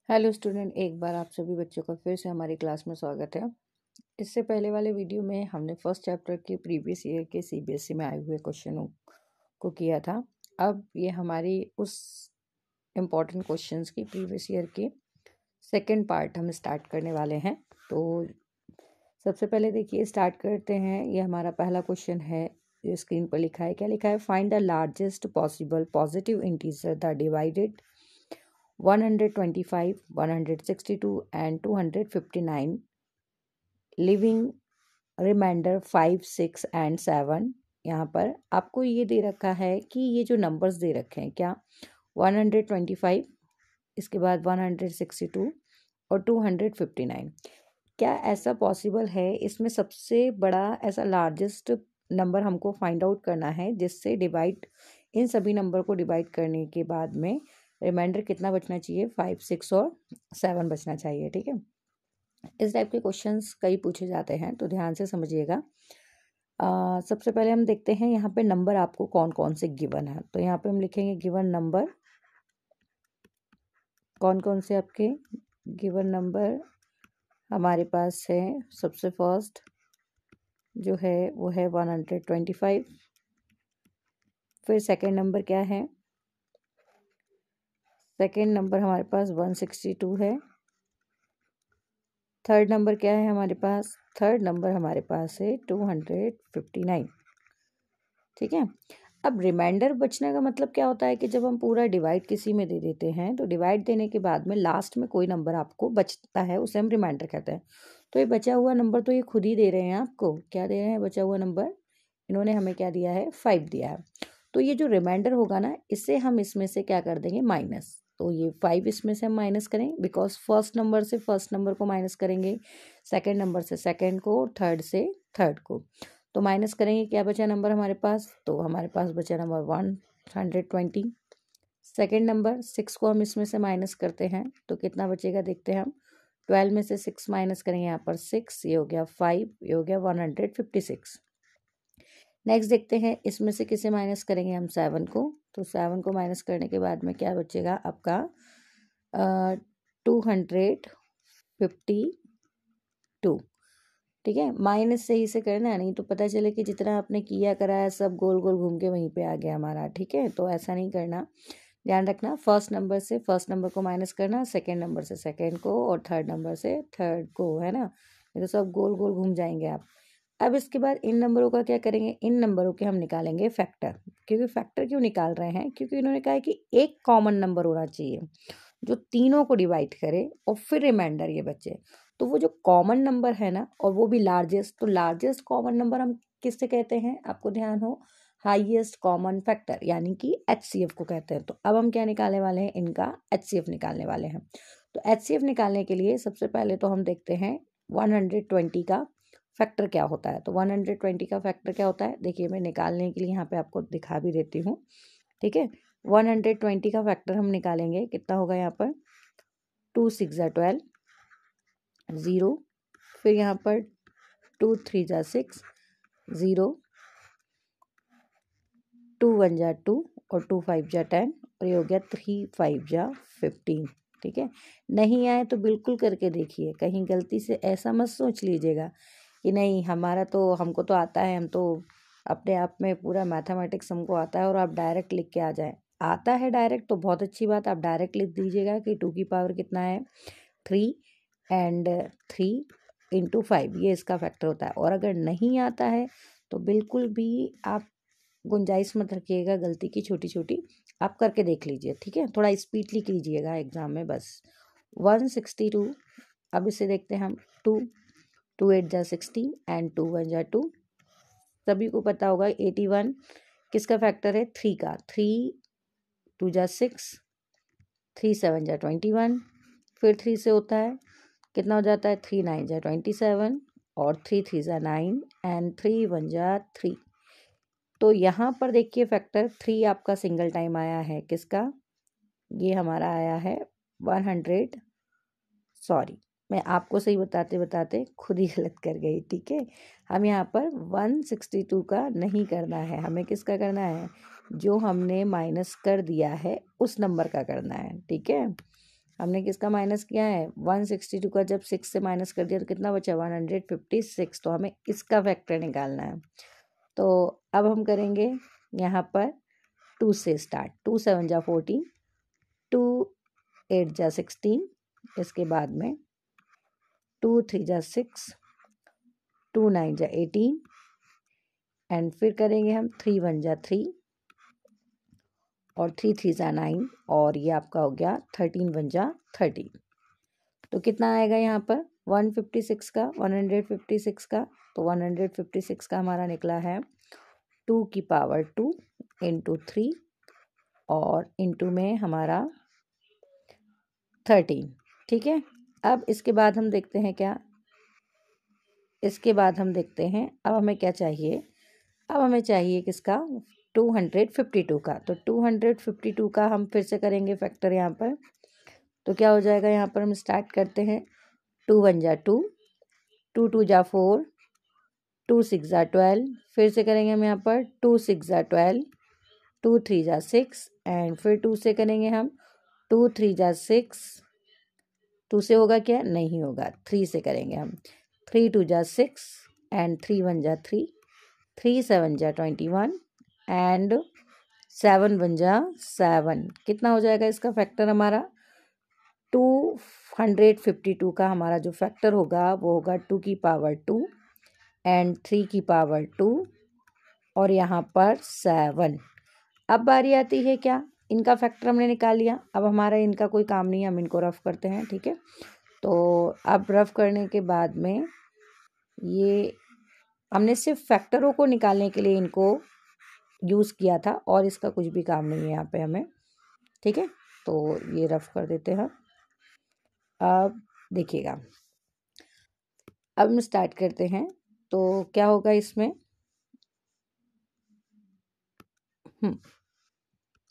Hello student, एक बार आप सभी बच्चों का फिर से हमारी क्लास में स्वागत है। इससे पहले वाले वीडियो में हमने फर्स्ट चैप्टर के प्रीवियस ईयर के सीबीएसई में आए हुए क्वेश्चनों को किया था। अब ये हमारी उस इम्पॉर्टेंट क्वेश्चंस की प्रीवियस ईयर की सेकंड पार्ट हम स्टार्ट करने वाले हैं। तो सबसे पहले देखिए स्टार्ट करते हैं। ये हमारा पहला क्वेश्चन है, जो स्क्रीन पर लिखा है। क्या लिखा है? Find the largest possible positive integer the divided 125, 162 and 259, living reminder 5, 6 and 7। यहाँ पर आपको ये दे रखा है कि ये जो नंबर्स दे रखे हैं, क्या 125, इसके बाद 162 और 259, क्या ऐसा पॉसिबल है? इसमें सबसे बड़ा ऐसा लार्जेस्ट नंबर हमको फाइंड आउट करना है, जिससे डिवाइड इन सभी नंबर को डिवाइड करने के बाद में रिमाइंडर कितना बचना चाहिए? 5, 6 और 7 बचना चाहिए। ठीक है, इस टाइप के क्वेश्चंस कई पूछे जाते हैं, तो ध्यान से समझिएगा। सबसे पहले हम देखते हैं यहाँ पे नंबर आपको कौन कौन से गिवन है। तो यहाँ पे हम लिखेंगे गिवन नंबर। कौन कौन से आपके गिवन नंबर हमारे पास है? सबसे फर्स्ट जो है वो है 125। फिर सेकंड नंबर क्या है? सेकंड नंबर हमारे पास 162 है। थर्ड नंबर क्या है हमारे पास? थर्ड नंबर हमारे पास है 259। ठीक है, अब रिमाइंडर बचने का मतलब क्या होता है कि जब हम पूरा डिवाइड किसी में दे देते हैं, तो डिवाइड देने के बाद में लास्ट में कोई नंबर आपको बचता है, उसे हम रिमाइंडर कहते हैं। तो ये बचा हुआ नंबर तो ये खुद ही दे रहे हैं आपको। क्या दे रहे हैं? बचा हुआ नंबर इन्होंने हमें क्या दिया है? 5 दिया है। तो ये जो रिमाइंडर होगा ना, इससे हम इसमें से क्या कर देंगे? माइनस। तो ये 5 इसमें से हम माइनस करें, बिकॉज फर्स्ट नंबर से फर्स्ट नंबर को माइनस करेंगे, सेकेंड नंबर से सेकेंड को, थर्ड से थर्ड को। तो माइनस करेंगे, क्या बचा नंबर हमारे पास? तो हमारे पास बचा नंबर 120। सेकेंड नंबर 6 को हम इसमें से माइनस करते हैं, तो कितना बचेगा देखते हैं हम। 12 में से 6 माइनस करेंगे, यहाँ पर 6, ये हो गया 5, ये हो गया 156। नेक्स्ट देखते हैं, इसमें से किसे माइनस करेंगे हम? 7 को। तो 7 को माइनस करने के बाद में क्या बचेगा आपका? 252। ठीक है, माइनस सही से करना है, नहीं तो पता चले कि जितना आपने किया कराया सब गोल गोल घूम के वहीं पे आ गया हमारा। ठीक है, तो ऐसा नहीं करना, ध्यान रखना। फर्स्ट नंबर से फर्स्ट नंबर को माइनस करना, सेकंड नंबर से सेकंड को, और थर्ड नंबर से थर्ड को, है ना? नहीं तो सब गोल गोल घूम जाएंगे आप। अब इसके बाद इन नंबरों का क्या करेंगे? इन नंबरों के हम निकालेंगे फैक्टर। क्योंकि फैक्टर क्यों निकाल रहे हैं? क्योंकि इन्होंने कहा है कि एक कॉमन नंबर होना चाहिए जो तीनों को डिवाइड करे और फिर रिमाइंडर ये बचे। तो वो जो कॉमन नंबर है ना, और वो भी लार्जेस्ट, तो लार्जेस्ट कॉमन नंबर हम किससे कहते हैं? आपको ध्यान हो, हाईएस्ट कॉमन फैक्टर, यानी कि एचसीएफ को कहते हैं। तो अब हम क्या निकालने वाले हैं? इनका एचसीएफ निकालने वाले हैं। तो एचसीएफ निकालने के लिए सबसे पहले तो हम देखते हैं 120 का फैक्टर क्या होता है। तो 120 का फैक्टर क्या होता है? देखिए, मैं निकालने के लिए यहाँ पे आपको दिखा भी देती हूँ। ठीक है, 120 का फैक्टर हम निकालेंगे, कितना होगा यहाँ पर? 2 6 जा 12, 0, फिर यहाँ पर 2 3 जा 6, 0, 2 1 जा 2, और 2 5 जा 10, और ये हो गया 3 5 जा 15। ठीक है, नहीं आए तो बिल्कुल करके देखिए, कहीं गलती से ऐसा मत सोच लीजिएगा कि नहीं हमारा तो, हमको तो आता है, हम तो अपने आप में पूरा मैथमेटिक्स हमको आता है, और आप डायरेक्ट लिख के आ जाएं। आता है डायरेक्ट तो बहुत अच्छी बात, आप डायरेक्ट लिख दीजिएगा कि 2 की पावर कितना है? 3, एंड 3 इंटू 5, ये इसका फैक्टर होता है। और अगर नहीं आता है तो बिल्कुल भी आप गुंजाइश मत रखिएगा गलती की, छोटी छोटी आप करके देख लीजिए। ठीक है, थोड़ा स्पीडली कीजिएगा एग्जाम में बस। 162, अब इसे देखते हैं हम। 2 2 8 जा 16, एंड 2 1 जा 2। सभी को पता होगा 81 किसका फैक्टर है? 3 का। 3 2 जा 6, 3 7 जा 21, फिर 3 से होता है, कितना हो जाता है? 3 9 जा 27, और 3 3 जा 9, एंड 3 1 जा 3। तो यहाँ पर देखिए फैक्टर 3 आपका सिंगल टाइम आया है, किसका? ये हमारा आया है 100, सॉरी मैं आपको सही बताते बताते खुद ही गलत कर गई। ठीक है, हम यहाँ पर 162 का नहीं करना है, हमें किसका करना है? जो हमने माइनस कर दिया है उस नंबर का करना है। ठीक है, हमने किसका माइनस किया है 162 का, जब 6 से माइनस कर दिया तो कितना बचा 156। तो हमें इसका फैक्टर निकालना है। तो अब हम करेंगे यहाँ पर 2 से स्टार्ट। 2 7 जा 14, 2 8 जा 16, इसके बाद में 2 3 जा 6, 2 9 जा 18 एंड फिर करेंगे हम 3 1 जा 3 और 3 3 जा 9 और ये आपका हो गया 13 1 जा 13। तो कितना आएगा यहाँ पर 156 का 156 का, तो 156 का हमारा निकला है 2 की पावर 2 इंटू 3 और इंटू में हमारा 13। ठीक है, अब इसके बाद हम देखते हैं क्या, इसके बाद हम देखते हैं अब हमें क्या चाहिए। अब हमें चाहिए किसका 252 का। तो 252 का हम फिर से करेंगे फैक्टर यहाँ पर। तो क्या हो जाएगा, यहाँ पर हम स्टार्ट करते हैं 2 1 जा 2, 2 2 जा 4, 2 6 जा 12, फिर से करेंगे हम यहाँ पर 2 6 जा 12, 2 3 जा 6 एंड फिर 2 से करेंगे हम 2 3 जा 6, 2 से होगा क्या, नहीं होगा, 3 से करेंगे हम 3 2 जा 6 एंड 3 1 जा 3, 3 7 जा 21 एंड 7 1 जा 7। कितना हो जाएगा इसका फैक्टर हमारा 252 का हमारा जो फैक्टर होगा वो होगा 2 की पावर 2 एंड 3 की पावर 2 और यहाँ पर 7। अब बारी आती है क्या, इनका फैक्टर हमने निकाल लिया, अब हमारा इनका कोई काम नहीं है, हम इनको रफ करते हैं। ठीक है, तो अब रफ करने के बाद में ये हमने सिर्फ फैक्टरों को निकालने के लिए इनको यूज़ किया था और इसका कुछ भी काम नहीं है यहाँ पे हमें। ठीक है, तो ये रफ कर देते हैं। अब देखिएगा, अब हम स्टार्ट करते हैं। तो क्या होगा इसमें,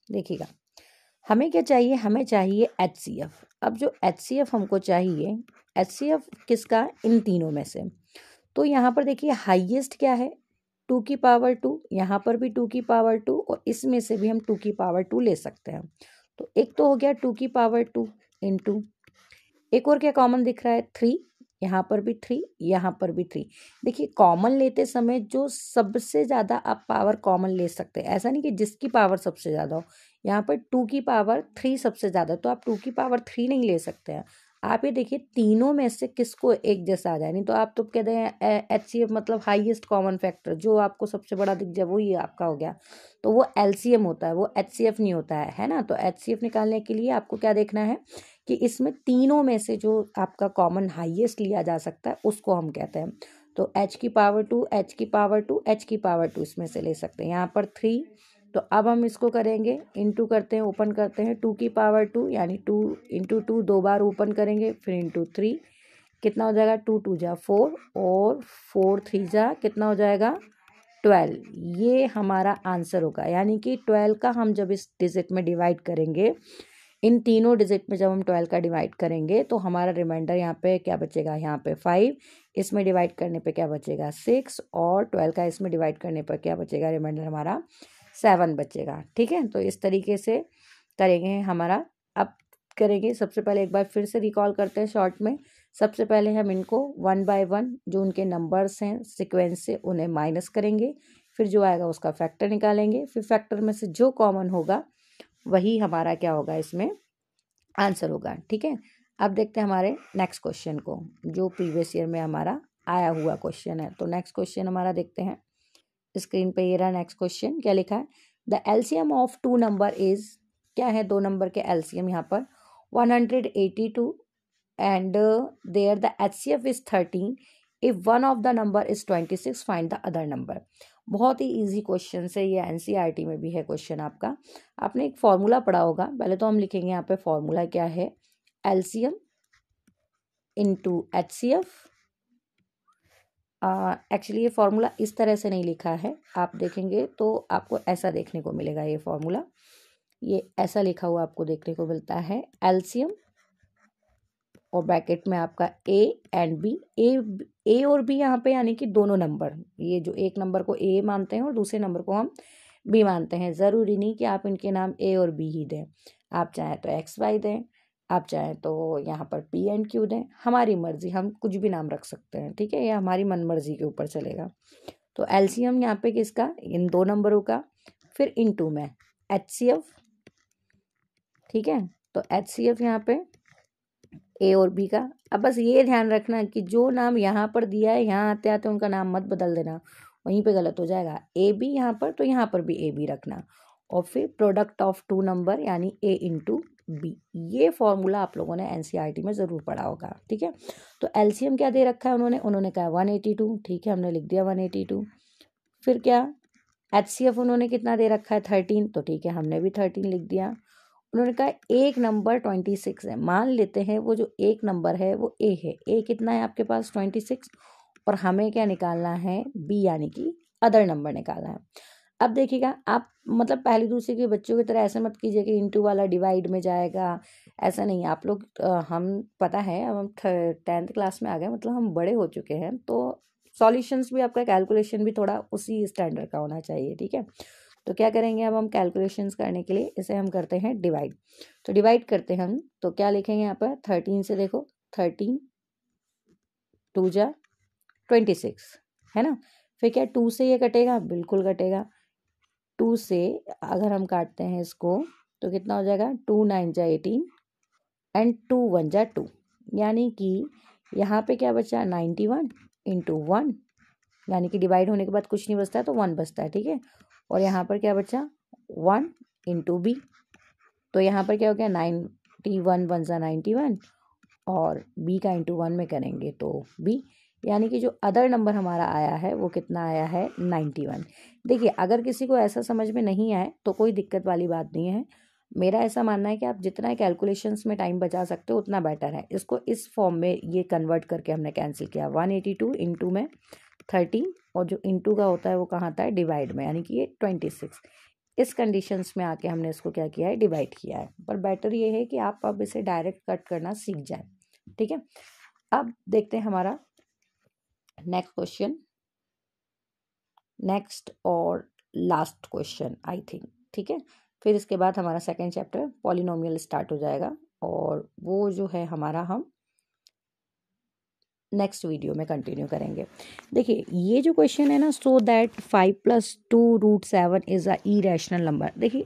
देखिएगा हमें क्या चाहिए, हमें चाहिए HCF। अब जो HCF हमको चाहिए, HCF किसका, इन तीनों में से। तो यहाँ पर देखिए हाईएस्ट क्या है 2 की पावर 2, यहाँ पर भी 2 की पावर 2 और इसमें से भी हम 2 की पावर 2 ले सकते हैं। तो एक तो हो गया 2 की पावर 2 इंटू, एक और क्या कॉमन दिख रहा है 3, यहाँ पर भी 3, यहाँ पर भी 3। देखिए कॉमन लेते समय जो सबसे ज़्यादा आप पावर कॉमन ले सकते हैं, ऐसा नहीं कि जिसकी पावर सबसे ज़्यादा हो। यहाँ पर 2 की पावर 3 सबसे ज़्यादा, तो आप 2 की पावर 3 नहीं ले सकते हैं। आप ये देखिए तीनों में से किसको एक जैसा आ जाए, नहीं तो आप तो कहते हैं HCF मतलब हाईएस्ट कॉमन फैक्टर, जो आपको सबसे बड़ा दिख जाए वही आपका हो गया। तो वो LCM होता है, वो HCF नहीं होता है ना। तो HCF निकालने के लिए आपको क्या देखना है कि इसमें तीनों में से जो आपका कॉमन हाईएस्ट लिया जा सकता है उसको हम कहते हैं। तो H की पावर 2, H की पावर 2, H की पावर 2 इसमें से ले सकते हैं। यहाँ पर 3, तो अब हम इसको करेंगे इंटू करते हैं, ओपन करते हैं 2 की पावर 2 यानी 2 इंटू 2 दो बार ओपन करेंगे, फिर इंटू 3 कितना हो जाएगा 2 2 जा 4 और 4 3 जा कितना हो जाएगा 12। ये हमारा आंसर होगा, यानी कि 12 का हम जब इस डिजिट में डिवाइड करेंगे, इन तीनों डिजिट में जब हम 12 का डिवाइड करेंगे तो हमारा रिमाइंडर यहाँ पे क्या बचेगा, यहाँ पे 5, इसमें डिवाइड करने पे क्या बचेगा 6 और 12 का इसमें डिवाइड करने पर क्या बचेगा, रिमाइंडर हमारा 7 बचेगा। ठीक है, तो इस तरीके से करेंगे हमारा। अब करेंगे सबसे पहले एक बार फिर से रिकॉल करते हैं शॉर्ट में। सबसे पहले हम इनको 1 बाय 1 जो उनके नंबर्स हैं सिक्वेंस से उन्हें माइनस करेंगे, फिर जो आएगा उसका फैक्टर निकालेंगे, फिर फैक्टर में से जो कॉमन होगा वही हमारा क्या होगा इसमें आंसर होगा। ठीक है, अब देखते हैं हमारे नेक्स्ट क्वेश्चन को, जो प्रीवियस ईयर में हमारा आया हुआ क्वेश्चन है। तो नेक्स्ट क्वेश्चन हमारा देखते हैं, स्क्रीन पे ये रहा नेक्स्ट क्वेश्चन। क्या लिखा है, the LCM of 2 number is, क्या है 2 नंबर के LCM यहाँ पर 182 and there the HCF is 13, if one of the number is 26 find the other number. बहुत ही इजी क्वेश्चन है ये, NCERT में भी है क्वेश्चन आपका। आपने एक फॉर्मूला पढ़ा होगा, पहले तो हम लिखेंगे यहाँ पे फॉर्मूला क्या है, LCM इंटू HCF। एक्चुअली ये फॉर्मूला इस तरह से नहीं लिखा है, आप देखेंगे तो आपको ऐसा देखने को मिलेगा। ये फॉर्मूला ये ऐसा लिखा हुआ आपको देखने को मिलता है, LCM और ब्रैकेट में आपका A एंड B, A और B यहाँ पे यानी कि दोनों नंबर, ये जो एक नंबर को A मानते हैं और दूसरे नंबर को हम B मानते हैं। ज़रूरी नहीं कि आप इनके नाम A और B ही दें, आप चाहें तो XY दें, आप चाहें तो यहाँ पर पी एंड क्यू दें, हमारी मर्जी, हम कुछ भी नाम रख सकते हैं, ठीक है, ये हमारी मन मर्जी के ऊपर चलेगा। तो एलसीएम यहाँ पे किसका, इन दो नंबरों का, फिर इनटू में एचसीएफ, ठीक है। तो एचसीएफ यहाँ पे ए और बी का। अब बस ये ध्यान रखना कि जो नाम यहाँ पर दिया है यहाँ आते आते उनका नाम मत बदल देना, वहीं पे गलत हो जाएगा। ए बी यहाँ पर, तो यहाँ पर भी ए बी रखना, और फिर प्रोडक्ट ऑफ टू नंबर यानी ए इंटू बी। ये फॉर्मूला आप लोगों ने एनसीईआरटी में ज़रूर पढ़ा होगा, ठीक है। तो एलसीएम क्या दे रखा है उन्होंने कहा 182, ठीक है, हमने लिख दिया 182। फिर क्या, एचसीएफ उन्होंने कितना दे रखा है 13, तो ठीक है, हमने भी 13 लिख दिया। उन्होंने कहा एक नंबर 26 है, मान लेते हैं वो जो एक नंबर है वो ए है। ए कितना है आपके पास 26, और हमें क्या निकालना है बी यानी कि अदर नंबर निकालना है। अब देखिएगा आप, मतलब पहली दूसरे के बच्चों की तरह ऐसे मत कीजिए कि इंटू वाला डिवाइड में जाएगा, ऐसा नहीं। आप लोग हम पता है अब हम 10th क्लास में आ गए, मतलब हम बड़े हो चुके हैं, तो सॉल्यूशंस भी आपका कैलकुलेशन भी थोड़ा उसी स्टैंडर्ड का होना चाहिए, ठीक है। तो क्या करेंगे अब हम कैलकुलेशंस करने के लिए, इसे हम करते हैं डिवाइड। तो डिवाइड करते हैं हम, तो क्या लिखेंगे यहाँ पर 13 से, देखो 13 2 जा 26 है ना। फिर क्या 2 से ये कटेगा, बिल्कुल कटेगा। 2 से अगर हम काटते हैं इसको तो कितना हो जाएगा, 2 9 जा 18 एंड 2 1 जा 2, यानी कि यहाँ पे क्या बचा 91 इंटू 1, यानी कि डिवाइड होने के बाद कुछ नहीं बचता है तो 1 बचता है, ठीक है। और यहाँ पर क्या बचा 1 इंटू बी, तो यहाँ पर क्या हो गया 91 1 जा 91, और बी का इंटू 1 में करेंगे तो बी, यानी कि जो अदर नंबर हमारा आया है वो कितना आया है 91। देखिए अगर किसी को ऐसा समझ में नहीं आए तो कोई दिक्कत वाली बात नहीं है, मेरा ऐसा मानना है कि आप जितना कैलकुलेशंस में टाइम बचा सकते हो उतना बेटर है। इसको इस फॉर्म में ये कन्वर्ट करके हमने कैंसिल किया, 182 इंटू में 30, और जो इंटू का होता है वो कहाँ आता है डिवाइड में, यानी कि ये 26। इस कंडीशंस में आके हमने इसको क्या किया है डिवाइड किया है। पर बेटर ये है कि आप अब इसे डायरेक्ट कट करना सीख जाएं, ठीक है। अब देखते हैं हमारा नेक्स्ट क्वेश्चन, नेक्स्ट और लास्ट क्वेश्चन आई थिंक, ठीक है। फिर इसके बाद हमारा सेकंड चैप्टर पॉलिनोमियल स्टार्ट हो जाएगा, और वो जो है हमारा हम नेक्स्ट वीडियो में कंटिन्यू करेंगे। देखिए ये जो क्वेश्चन है ना, so that 5 + 2√7 is a irrational number. देखिए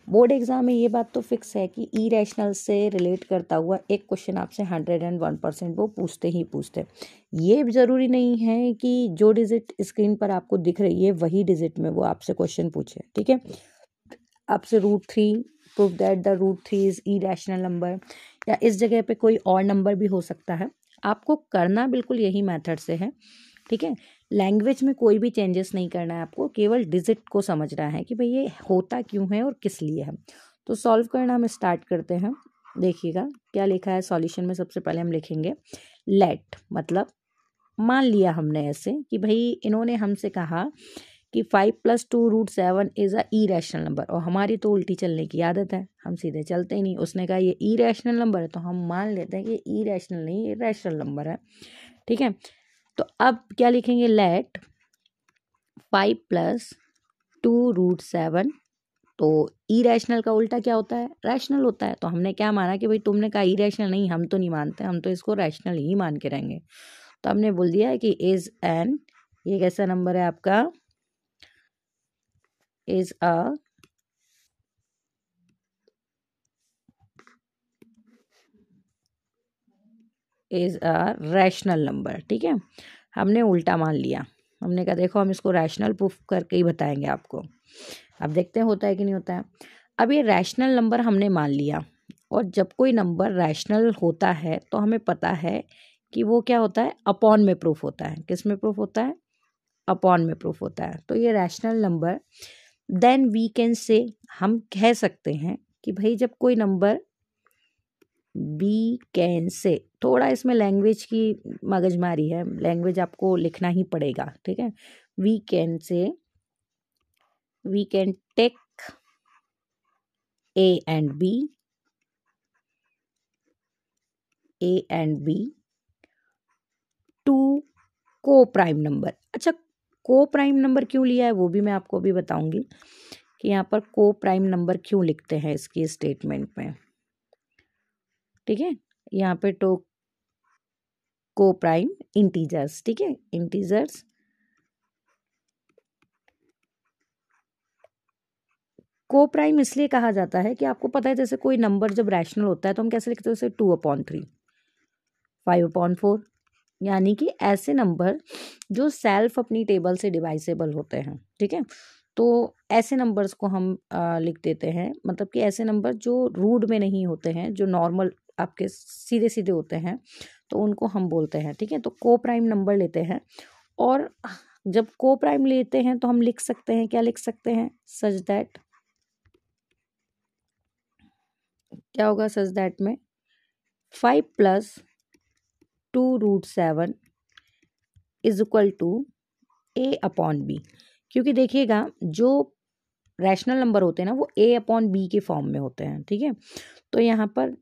बोर्ड एग्जाम में ये बात तो फिक्स है कि इरेशनल से रिलेट करता हुआ एक क्वेश्चन आपसे 101% वो पूछते ही पूछते। ये ज़रूरी नहीं है कि जो डिजिट स्क्रीन पर आपको दिख रही है वही डिजिट में वो आपसे क्वेश्चन पूछे, ठीक है। आपसे √3 prove that the √3 is irrational number, या इस जगह पे कोई और नंबर भी हो सकता है। आपको करना बिल्कुल यही मेथड से है, ठीक है। लैंग्वेज में कोई भी चेंजेस नहीं करना है आपको, केवल डिजिट को समझना है कि भाई ये होता क्यों है और किस लिए है। तो सॉल्व करना हम स्टार्ट करते हैं। देखिएगा क्या लिखा है सॉल्यूशन में, सबसे पहले हम लिखेंगे लेट, मतलब मान लिया हमने ऐसे कि भाई इन्होंने हमसे कहा कि 5 + 2√7 इज़ अ इरेशनल नंबर, और हमारी तो उल्टी चलने की आदत है, हम सीधे चलते ही नहीं। उसने कहा ये इरेशनल नंबर है तो हम मान लेते हैं कि इरेशनल नहीं ये रैशनल नंबर है, ठीक है। तो अब क्या लिखेंगे, लेट 5 + 2√7, तो इरेशनल का उल्टा क्या होता है, रैशनल होता है। तो हमने क्या माना कि भाई तुमने कहा इरेशनल, नहीं हम तो नहीं मानते, हम तो इसको रैशनल ही मान के रहेंगे। तो हमने बोल दिया है कि इज एन, ये कैसा नंबर है आपका, इज अ रैशनल नंबर, ठीक है। हमने उल्टा मान लिया, हमने कहा देखो हम इसको रैशनल प्रूफ करके ही बताएंगे आपको। अब देखते हैं होता है कि नहीं होता है। अब ये रैशनल नंबर हमने मान लिया, और जब कोई नंबर रैशनल होता है तो हमें पता है कि वो क्या होता है, अपॉन में प्रूफ होता है। किस में प्रूफ होता है, अपॉन में प्रूफ होता है। तो ये rational number, then we can say, हम कह सकते हैं कि भाई जब कोई नंबर बी कैन से, थोड़ा इसमें लैंग्वेज की मगजमारी है, लैंग्वेज आपको लिखना ही पड़ेगा, ठीक है। We can say, we can take A and B, A and B to coprime number. अच्छा को प्राइम नंबर क्यों लिया है वो भी मैं आपको अभी बताऊंगी कि यहाँ पर को प्राइम नंबर क्यों लिखते हैं इसकी स्टेटमेंट में। ठीक है, यहाँ पे टो को प्राइम इंटीजर्स, ठीक है, इंटीजर्स को प्राइम इसलिए कहा जाता है कि आपको पता है जैसे कोई नंबर जब रैशनल होता है तो हम कैसे लिखते हैं उसे 2/3, 5/4, यानी कि ऐसे नंबर जो सेल्फ अपनी टेबल से डिवाइसेबल होते हैं, ठीक है। तो ऐसे नंबर्स को हम लिख देते हैं, मतलब कि ऐसे नंबर जो रूट में नहीं होते हैं, जो नॉर्मल आपके सीधे सीधे होते हैं, तो उनको हम बोलते हैं, ठीक है। तो को प्राइम नंबर लेते हैं, और जब को प्राइम लेते हैं तो हम लिख सकते हैं, क्या लिख सकते हैं, सच दैट, क्या होगा सच दैट में 5+2√7 इज इक्वल टू A/B, क्योंकि देखिएगा जो रैशनल नंबर होते हैं ना वो A/B के फॉर्म में होते हैं, ठीक है। तो यहाँ पर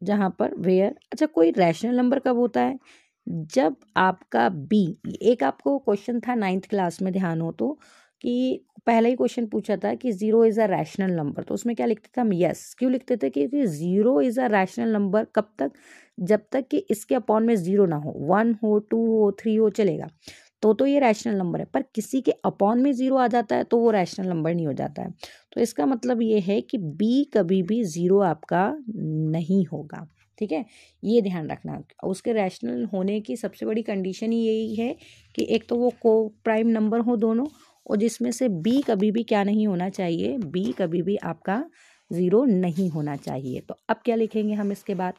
जहाँ पर वेयर, अच्छा कोई रैशनल नंबर कब होता है, जब आपका B, एक आपको क्वेश्चन था 9th क्लास में ध्यान हो तो, कि पहला ही क्वेश्चन पूछा था कि 0 इज़ अ रैशनल नंबर, तो उसमें क्या लिखते थे हम, यस, क्यों लिखते थे, क्योंकि 0 इज़ अ रैशनल नंबर कब तक, जब तक कि इसके अपॉन में 0 ना हो, 1 हो, 2 हो, 3 हो, चलेगा, तो ये रैशनल नंबर है। पर किसी के अपॉन में 0 आ जाता है तो वो रैशनल नंबर नहीं हो जाता है। तो इसका मतलब ये है कि B कभी भी 0 आपका नहीं होगा, ठीक है, ये ध्यान रखना। उसके रैशनल होने की सबसे बड़ी कंडीशन ही यही है कि एक तो वो को प्राइम नंबर हो दोनों, और जिसमें से B कभी भी क्या नहीं होना चाहिए, B कभी भी आपका 0 नहीं होना चाहिए। तो अब क्या लिखेंगे हम इसके बाद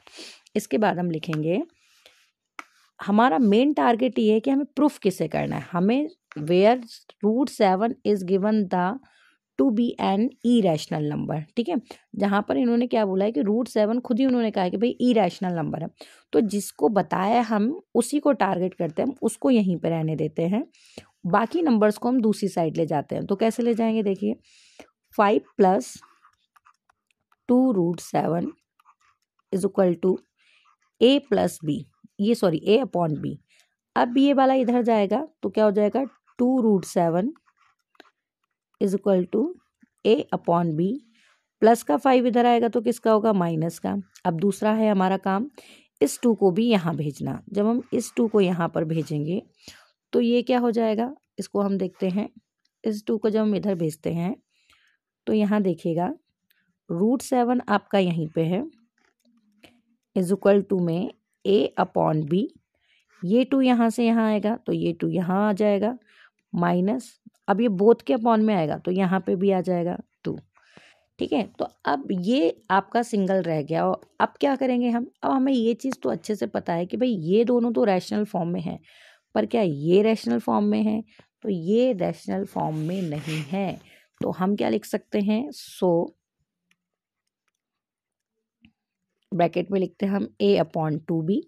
हम लिखेंगे, हमारा मेन टारगेट ये है कि हमें प्रूफ किसे करना है, हमें where √7 is given the to be an irrational number, ठीक है। जहाँ पर इन्होंने क्या बोला है कि √7 खुद ही उन्होंने कहा है कि भाई ई रैशनल नंबर है, तो जिसको बताया हम उसी को टारगेट करते हैं, हम उसको यहीं पे रहने देते हैं, बाकी नंबर्स को हम दूसरी साइड ले जाते हैं। तो कैसे ले जाएंगे, देखिए 5+2√7 इज इक्वल टू A+B, ये सॉरी A/B। अब ये वाला इधर जाएगा तो क्या हो जाएगा, 2√7 is equal to A/B, plus का 5 इधर आएगा तो किसका होगा, माइनस का। अब दूसरा है हमारा काम, इस 2 को भी यहाँ भेजना। जब हम इस 2 को यहाँ पर भेजेंगे तो ये क्या हो जाएगा, इसको हम देखते हैं, इस 2 को जब हम इधर भेजते हैं तो यहाँ देखिएगा √7 आपका यहीं पे है, इज इक्वल टू में A/B, ये 2 यहाँ से यहाँ आएगा तो ये 2 यहाँ आ जाएगा, माइनस, अब ये बोथ के अपॉन में आएगा तो यहाँ पे भी आ जाएगा 2, ठीक है। तो अब ये आपका सिंगल रह गया, और अब क्या करेंगे हम, अब हमें ये चीज़ तो अच्छे से पता है कि भाई ये दोनों तो रैशनल फॉर्म में है, पर क्या ये रैशनल फॉर्म में है, तो ये रैशनल फॉर्म में नहीं है। तो हम क्या लिख सकते हैं, सो ब्रैकेट में लिखते हैं हम A/2B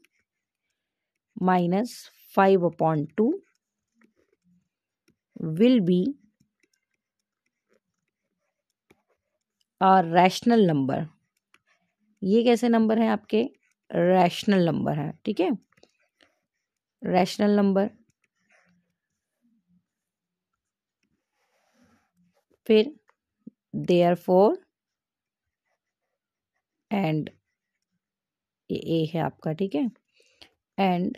-5/2 विल बी और रैशनल नंबर। ये कैसे नंबर हैं आपके, रैशनल नंबर हैं, ठीक है, रैशनल नंबर। फिर देयरफॉर, एंड ये ए है आपका, ठीक है, and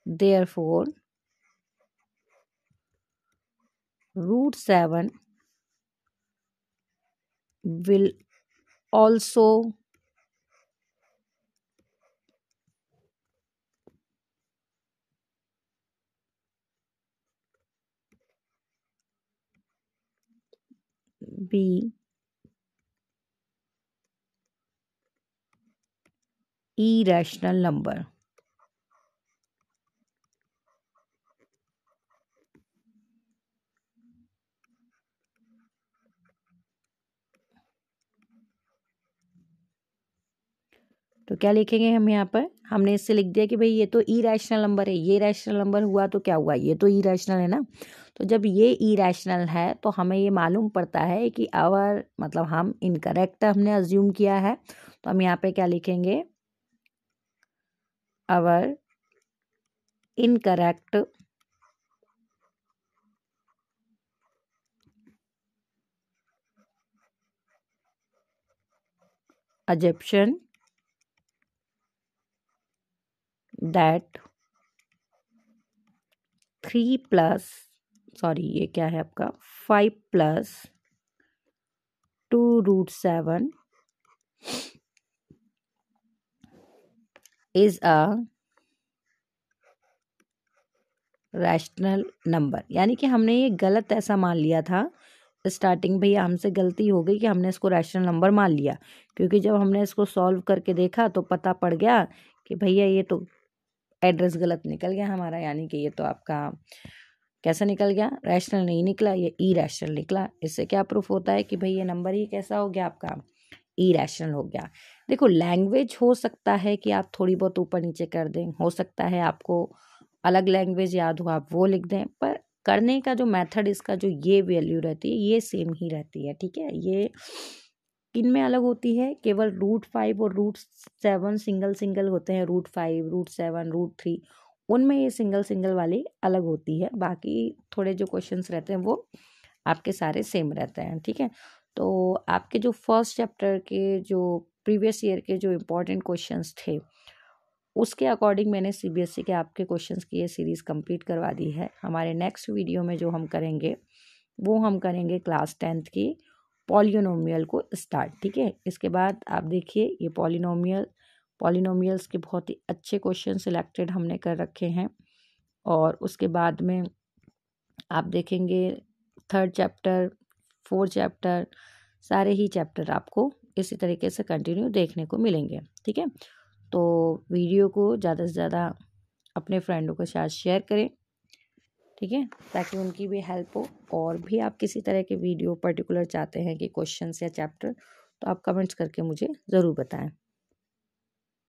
therefore √7 will also be irrational number। तो क्या लिखेंगे हम यहाँ पर, हमने इससे लिख दिया कि भाई ये तो इरैशनल नंबर है, ये रैशनल नंबर हुआ तो क्या हुआ, ये तो इरैशनल है ना। तो जब ये इरैशनल है तो हमें ये मालूम पड़ता है कि आवर, मतलब हम इनकरेक्ट हमने अज्यूम किया है, तो हम यहाँ पे क्या लिखेंगे, our incorrect assumption that 3 plus ये क्या है आपका 5 plus 2√7 is a rational number. यानी कि हमने ये गलत ऐसा मान लिया था स्टार्टिंग, भैया हमसे गलती हो गई कि हमने इसको रैशनल नंबर मान लिया, क्योंकि जब हमने इसको सॉल्व करके देखा तो पता पड़ गया कि भैया ये तो एड्रेस गलत निकल गया हमारा, यानी कि ये तो आपका कैसा निकल गया, रैशनल नहीं निकला, ये इरैशनल निकला। इससे क्या प्रूफ होता है कि भाई ये नंबर ही कैसा हो गया आपका, इरैशनल हो गया। देखो लैंग्वेज हो सकता है कि आप थोड़ी बहुत ऊपर नीचे कर दें, हो सकता है आपको अलग लैंग्वेज याद हो आप वो लिख दें, पर करने का जो मेथड इसका जो ये वैल्यू रहती है ये सेम ही रहती है। ठीक है, ये किन में अलग होती है, केवल √5 और √7 सिंगल सिंगल होते हैं, √5 √7 √3 उनमें ये सिंगल सिंगल वाली अलग होती है। बाकी थोड़े जो क्वेश्चंस रहते हैं वो आपके सारे सेम रहते हैं। ठीक है, तो आपके जो फर्स्ट चैप्टर के जो प्रीवियस ईयर के जो इम्पोर्टेंट क्वेश्चंस थे उसके अकॉर्डिंग मैंने सीबीएसई के आपके क्वेश्चंस की ये सीरीज़ कंप्लीट करवा दी है। हमारे नेक्स्ट वीडियो में जो हम करेंगे वो हम करेंगे क्लास 10th की पॉलिनोमियल को स्टार्ट। ठीक है, इसके बाद आप देखिए ये पॉलिनोमियल्स के बहुत ही अच्छे क्वेश्चन सिलेक्टेड हमने कर रखे हैं, और उसके बाद में आप देखेंगे 3rd चैप्टर 4th चैप्टर सारे ही चैप्टर आपको इसी तरीके से कंटिन्यू देखने को मिलेंगे। ठीक है, तो वीडियो को ज़्यादा से ज़्यादा अपने फ्रेंडों के साथ शेयर करें। ठीक है, ताकि उनकी भी हेल्प हो। और भी आप किसी तरह के वीडियो पर्टिकुलर चाहते हैं कि क्वेश्चंस या चैप्टर, तो आप कमेंट्स करके मुझे ज़रूर बताएं।